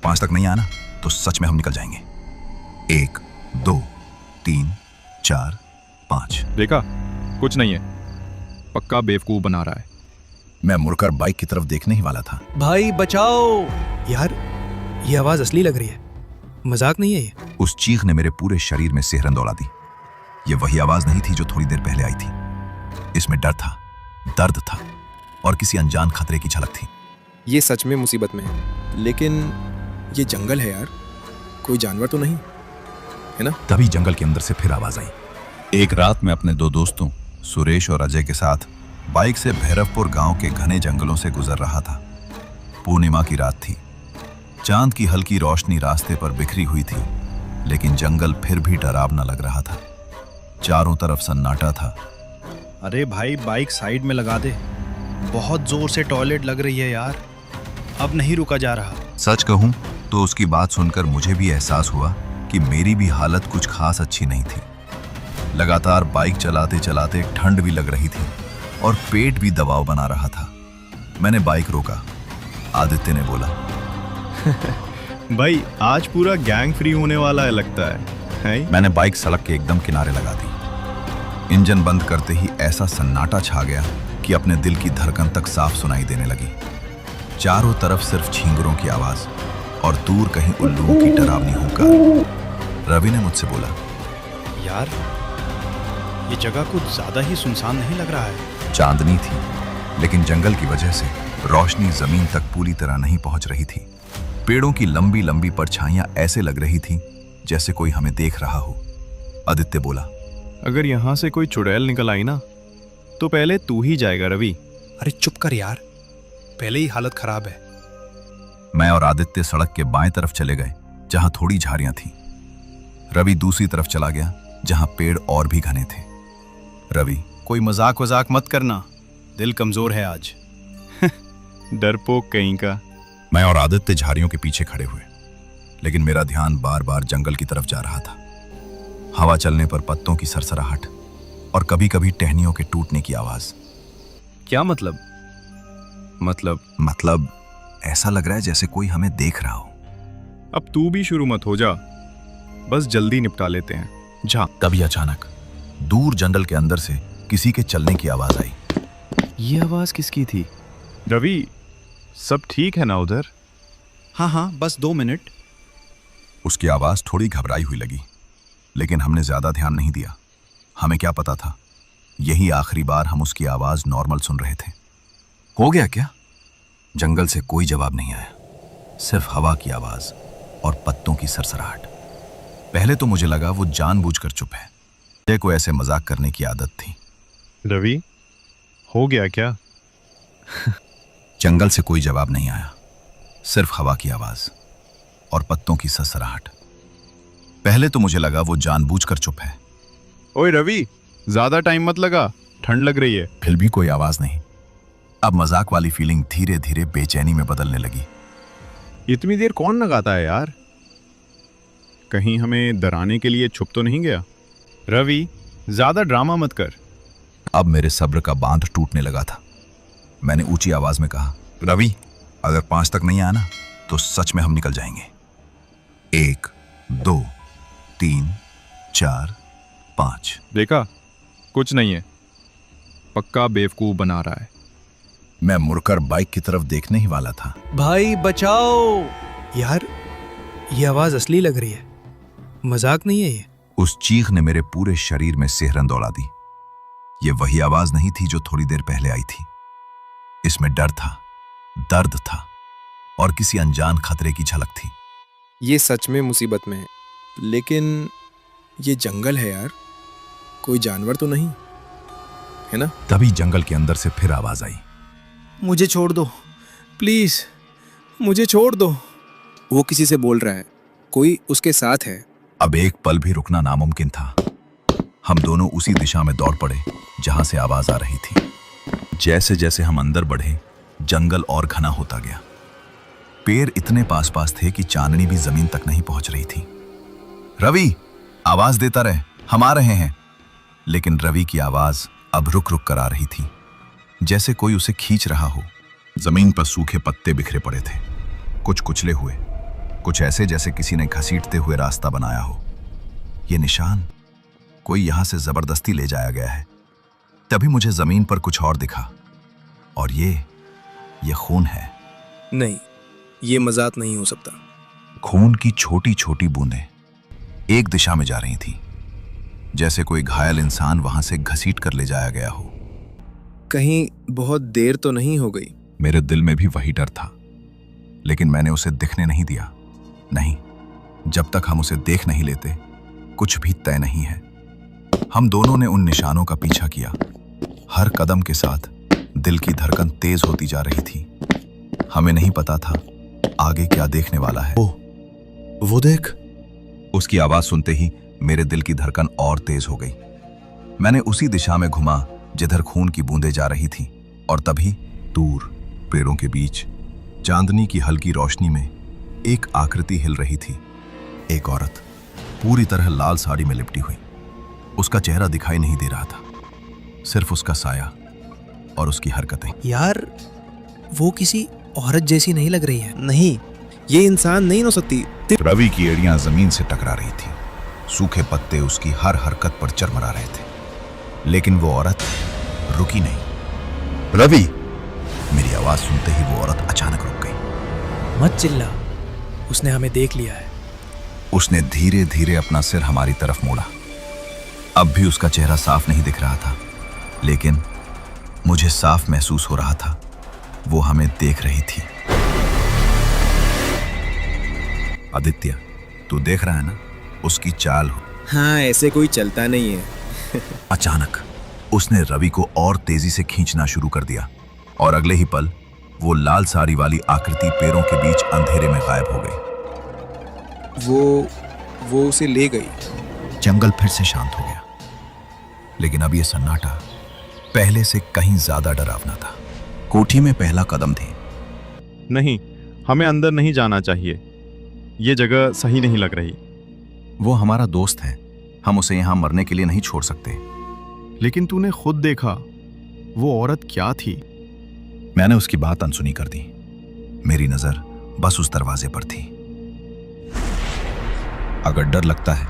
5 तक नहीं आना तो सच में हम निकल जाएंगे। 1 2 3 4 5। देखा, कुछ नहीं है, पक्का बेवकूफ बना रहा है। मैं मुड़कर बाइक की तरफ देखने ही वाला था। भाई बचाओ यार, ये आवाज असली लग रही है, मजाक नहीं है ये। उस चीख ने मेरे पूरे शरीर में सिहरन दौड़ा दी। ये वही आवाज नहीं थी जो थोड़ी देर पहले आई थी। इसमें डर था, दर्द था और किसी अनजान खतरे की झलक थी। ये सच में मुसीबत में है, लेकिन ये जंगल है यार, कोई जानवर तो नहीं है ना? तभी जंगल के अंदर से फिर आवाज आई। एक रात मैं अपने 2 दोस्तों सुरेश और अजय के साथ बाइक से भैरवपुर गांव के घने जंगलों से गुजर रहा था। पूर्णिमा की रात थी। चांद की हल्की रोशनी रास्ते पर बिखरी हुई थी, लेकिन जंगल फिर भी डरावना लग रहा था। चारों तरफ सन्नाटा था। अरे भाई बाइक साइड में लगा दे, बहुत जोर से टॉयलेट लग रही है यार, अब नहीं रुका जा रहा। सच कहूं तो उसकी बात सुनकर मुझे भी एहसास हुआ कि मेरी भी हालत कुछ खास अच्छी नहीं थी। लगातार बाइक चलाते चलाते ठंड भी लग रही थी और पेट भी दबाव बना रहा था। मैंने बाइक रोका। आदित्य ने बोला, भाई आज पूरा गैंग फ्री होने वाला है लगता है? मैंने बाइक सड़क के एकदम किनारे लगा दी। इंजन बंद करते ही ऐसा सन्नाटा छा गया कि अपने दिल की धड़कन तक साफ सुनाई देने लगी। चारों तरफ सिर्फ झींगुरों की आवाज और दूर कहीं उल्लुओं की डरावनी हुंकार। रवि ने मुझसे बोला, यार ये जगह कुछ ज्यादा ही सुनसान नहीं लग रहा है। चांदनी थी, लेकिन जंगल की वजह से रोशनी जमीन तक पूरी तरह नहीं पहुंच रही थी। पेड़ों की लंबी लंबी परछाइयां ऐसे लग रही थी जैसे कोई हमें देख रहा हो। आदित्य बोला, अगर यहाँ से कोई चुड़ैल निकल आई ना तो पहले तू ही जाएगा रवि। अरे चुप कर यार, पहले ही हालत खराब है। मैं और आदित्य सड़क के बाएं तरफ चले गए जहां थोड़ी झाड़ियां थीं। रवि दूसरी तरफ चला गया जहां पेड़ और भी घने थे। रवि, कोई मजाक वजाक मत करना, दिल कमजोर है आज। डरपोक कहीं का। मैं और आदित्य झाड़ियों के पीछे खड़े हुए, लेकिन मेरा ध्यान बार बार जंगल की तरफ जा रहा था। हवा चलने पर पत्तों की सरसराहट और कभी कभी टहनियों के टूटने की आवाज। क्या मतलब? मतलब ऐसा लग रहा है जैसे कोई हमें देख रहा हो। अब तू भी शुरू मत हो जा, बस जल्दी निपटा लेते हैं। जा। तभी अचानक दूर जंगल के अंदर से किसी के चलने की आवाज आई। ये आवाज किसकी थी? रवि, सब ठीक है ना उधर? हाँ बस 2 मिनट। उसकी आवाज थोड़ी घबराई हुई लगी, लेकिन हमने ज्यादा ध्यान नहीं दिया। हमें क्या पता था, यही आखिरी बार हम उसकी आवाज नॉर्मल सुन रहे थे। हो गया क्या? जंगल से कोई जवाब नहीं आया, सिर्फ हवा की आवाज और पत्तों की सरसराहट। पहले तो मुझे लगा वो जानबूझकर चुप है। अजय को ऐसे मजाक करने की आदत थी। रवि, हो गया क्या? जंगल से कोई जवाब नहीं आया, सिर्फ हवा की आवाज और पत्तों की सरसराहट। पहले तो मुझे लगा वो जानबूझकर चुप है। ओए रवि, ज्यादा टाइम मत लगा, ठंड लग रही है। फिर भी कोई आवाज नहीं। अब मजाक वाली फीलिंग धीरे धीरे बेचैनी में बदलने लगी। इतनी देर कौन लगाता है यार? कहीं हमें डराने के लिए छुप तो नहीं गया? रवि, ज्यादा ड्रामा मत कर। अब मेरे सब्र का बांध टूटने लगा था। मैंने ऊंची आवाज में कहा, रवि, अगर 5 तक नहीं आना तो सच में हम निकल जाएंगे। 1 2 3 4 5। देखा, कुछ नहीं है, पक्का बेवकूफ बना रहा है। मैं मुड़कर बाइक की तरफ देखने ही वाला था। भाई बचाओ यार, ये आवाज असली लग रही है, मजाक नहीं है ये। उस चीख ने मेरे पूरे शरीर में सिहरन दौड़ा दी। ये वही आवाज नहीं थी जो थोड़ी देर पहले आई थी। इसमें डर था, दर्द था और किसी अनजान खतरे की झलक थी। ये सच में मुसीबत में है, लेकिन ये जंगल है यार, कोई जानवर तो नहीं है ना? तभी जंगल के अंदर से फिर आवाज आई। मुझे छोड़ दो प्लीज, मुझे छोड़ दो। वो किसी से बोल रहा है, कोई उसके साथ है। अब एक पल भी रुकना नामुमकिन था। हम दोनों उसी दिशा में दौड़ पड़े जहां से आवाज आ रही थी। जैसे जैसे हम अंदर बढ़े, जंगल और घना होता गया। पेड़ इतने पास पास थे कि चांदनी भी जमीन तक नहीं पहुंच रही थी। रवि, आवाज देता रहे, हम आ रहे हैं। लेकिन रवि की आवाज अब रुक रुक कर आ रही थी, जैसे कोई उसे खींच रहा हो। जमीन पर सूखे पत्ते बिखरे पड़े थे, कुछ कुचले हुए, कुछ ऐसे जैसे किसी ने घसीटते हुए रास्ता बनाया हो। ये निशान कोई यहां से जबरदस्ती ले जाया गया है। तभी मुझे जमीन पर कुछ और दिखा, और ये खून है। नहीं, ये मजाक नहीं हो सकता। खून की छोटी छोटी बूंदें एक दिशा में जा रही थी, जैसे कोई घायल इंसान वहां से घसीट कर ले जाया गया हो। कहीं बहुत देर तो नहीं हो गई? मेरे दिल में भी वही डर था, लेकिन मैंने उसे दिखने नहीं दिया। नहीं, जब तक हम उसे देख नहीं लेते कुछ भी तय नहीं है। हम दोनों ने उन निशानों का पीछा किया। हर कदम के साथ दिल की धड़कन तेज होती जा रही थी। हमें नहीं पता था आगे क्या देखने वाला है। वो देख! उसकी आवाज सुनते ही मेरे दिल की धड़कन और तेज हो गई। मैंने उसी दिशा में घुमा जिधर खून की बूंदें जा रही थीं, और तभी दूर पेड़ों के बीच चांदनी की हल्की रोशनी में एक आकृति हिल रही थी। एक औरत पूरी तरह लाल साड़ी में लिपटी हुई। उसका चेहरा दिखाई नहीं दे रहा था, सिर्फ उसका साया और उसकी हरकतें। यार, वो किसी औरत जैसी नहीं लग रही है। नहीं, ये इंसान नहीं हो सकती। रवि की एड़ियां जमीन से टकरा रही थी। सूखे पत्ते उसकी हर हरकत पर चरमरा रहे थे, लेकिन वो औरत रुकी नहीं। रवि! मेरी आवाज सुनते ही वो औरत अचानक रुक गई। मत चिल्ला, उसने हमें देख लिया है। उसने धीरे धीरे अपना सिर हमारी तरफ मोड़ा। अब भी उसका चेहरा साफ नहीं दिख रहा था, लेकिन मुझे साफ महसूस हो रहा था वो हमें देख रही थी। आदित्य, तू देख रहा है ना, उसकी चाल हो। हाँ, ऐसे कोई चलता नहीं है। अचानक उसने रवि को और तेजी से खींचना शुरू कर दिया, और अगले ही पल वो लाल साड़ी वाली आकृति पेड़ों के बीच अंधेरे में गायब हो गई। वो उसे ले गई। जंगल फिर से शांत हो गया, लेकिन अब ये सन्नाटा पहले से कहीं ज्यादा डरावना था। कोठी में पहला कदम थी। नहीं, हमें अंदर नहीं जाना चाहिए। ये जगह सही नहीं लग रही। वो हमारा दोस्त है, हम उसे यहां मरने के लिए नहीं छोड़ सकते। लेकिन तूने खुद देखा, वो औरत क्या थी? मैंने उसकी बात अनसुनी कर दी। मेरी नजर बस उस दरवाजे पर थी। अगर डर लगता है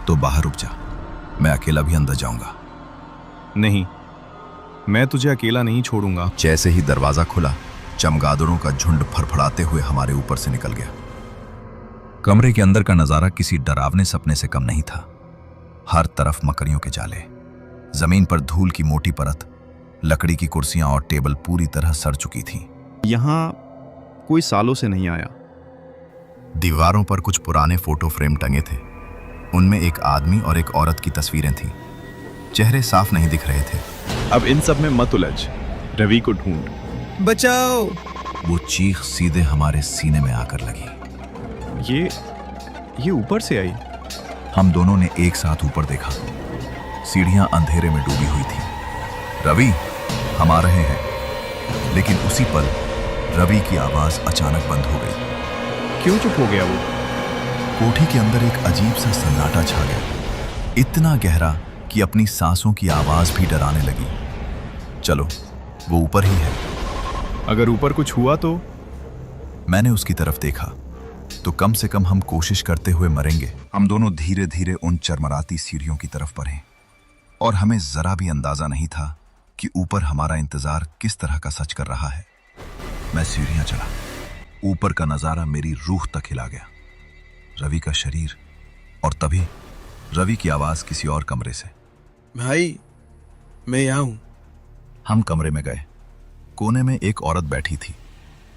तो बाहर रुक जा, मैं अकेला भी अंदर जाऊंगा। नहीं, मैं तुझे अकेला नहीं छोड़ूंगा। जैसे ही दरवाजा खुला, चमगादड़ों का झुंड फड़फड़ाते हुए हमारे ऊपर से निकल गया। कमरे के अंदर का नजारा किसी डरावने सपने से कम नहीं था। हर तरफ मकड़ियों के जाले, जमीन पर धूल की मोटी परत, लकड़ी की कुर्सियां और टेबल पूरी तरह सड़ चुकी थीं। यहाँ कोई सालों से नहीं आया। दीवारों पर कुछ पुराने फोटो फ्रेम टंगे थे। उनमें एक आदमी और एक औरत की तस्वीरें थीं। चेहरे साफ नहीं दिख रहे थे। अब इन सब में मत उलझ, रवि को ढूंढ। बचाओ! वो चीख सीधे हमारे सीने में आकर लगी। ये ऊपर से आई। हम दोनों ने एक साथ ऊपर देखा। सीढ़ियां अंधेरे में डूबी हुई थी। रवि, हम आ रहे हैं। लेकिन उसी पल रवि की आवाज अचानक बंद हो गई। क्यों चुप हो गया वो? कोठी के अंदर एक अजीब सा सन्नाटा छा गया, इतना गहरा कि अपनी सांसों की आवाज भी डराने लगी। चलो, वो ऊपर ही है। अगर ऊपर कुछ हुआ तो? मैंने उसकी तरफ देखा तो कम से कम हम कोशिश करते हुए मरेंगे। हम दोनों धीरे धीरे उन चरमराती सीढ़ियों की तरफ बढ़े, और हमें जरा भी अंदाजा नहीं था कि ऊपर हमारा इंतजार किस तरह का सच कर रहा है। मैं सीढ़ियां चढ़ा। ऊपर का नजारा मेरी रूह तक हिला गया। रवि का शरीर, और तभी रवि की आवाज किसी और कमरे से। भाई, मैं यहाँ हूं। हम कमरे में गए। कोने में एक औरत बैठी थी,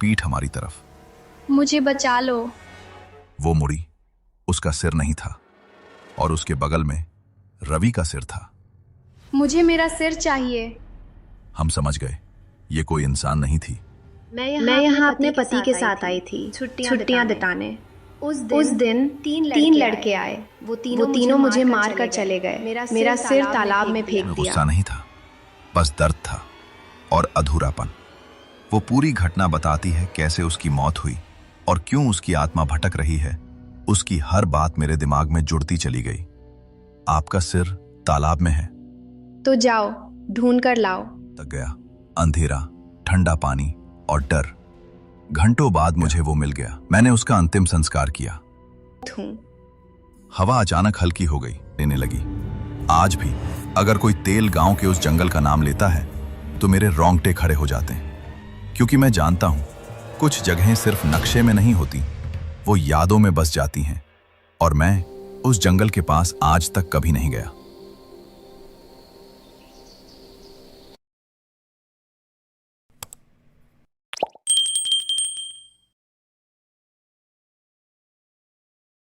पीठ हमारी तरफ। मुझे बचा लो। वो मुड़ी। उसका सिर नहीं था, और उसके बगल में रवि का सिर था। मुझे मेरा सिर चाहिए। हम समझ गए ये कोई इंसान नहीं थी। मैं यहाँ अपने पति के साथ आई थी छुट्टियाँ बिताने। उस दिन तीन लड़के आए। वो तीनों मुझे मार कर चले गए। मेरा सिर तालाब में फेंक दिया। गुस्सा नहीं था, बस दर्द था और अधूरापन। वो पूरी घटना बताती है, कैसे उसकी मौत हुई और क्यों उसकी आत्मा भटक रही है। उसकी हर बात मेरे दिमाग में जुड़ती चली गई। आपका सिर तालाब में है तो जाओ, ढूंढ कर लाओ। तक गया। अंधेरा, ठंडा पानी और डर। घंटों बाद मुझे वो मिल गया। मैंने उसका अंतिम संस्कार किया। हवा अचानक हल्की हो गई, लेने लगी। आज भी अगर कोई तेल गांव के उस जंगल का नाम लेता है तो मेरे रोंगटे खड़े हो जाते हैं, क्योंकि मैं जानता हूं कुछ जगहें सिर्फ नक्शे में नहीं होती, वो यादों में बस जाती हैं। और मैं उस जंगल के पास आज तक कभी नहीं गया।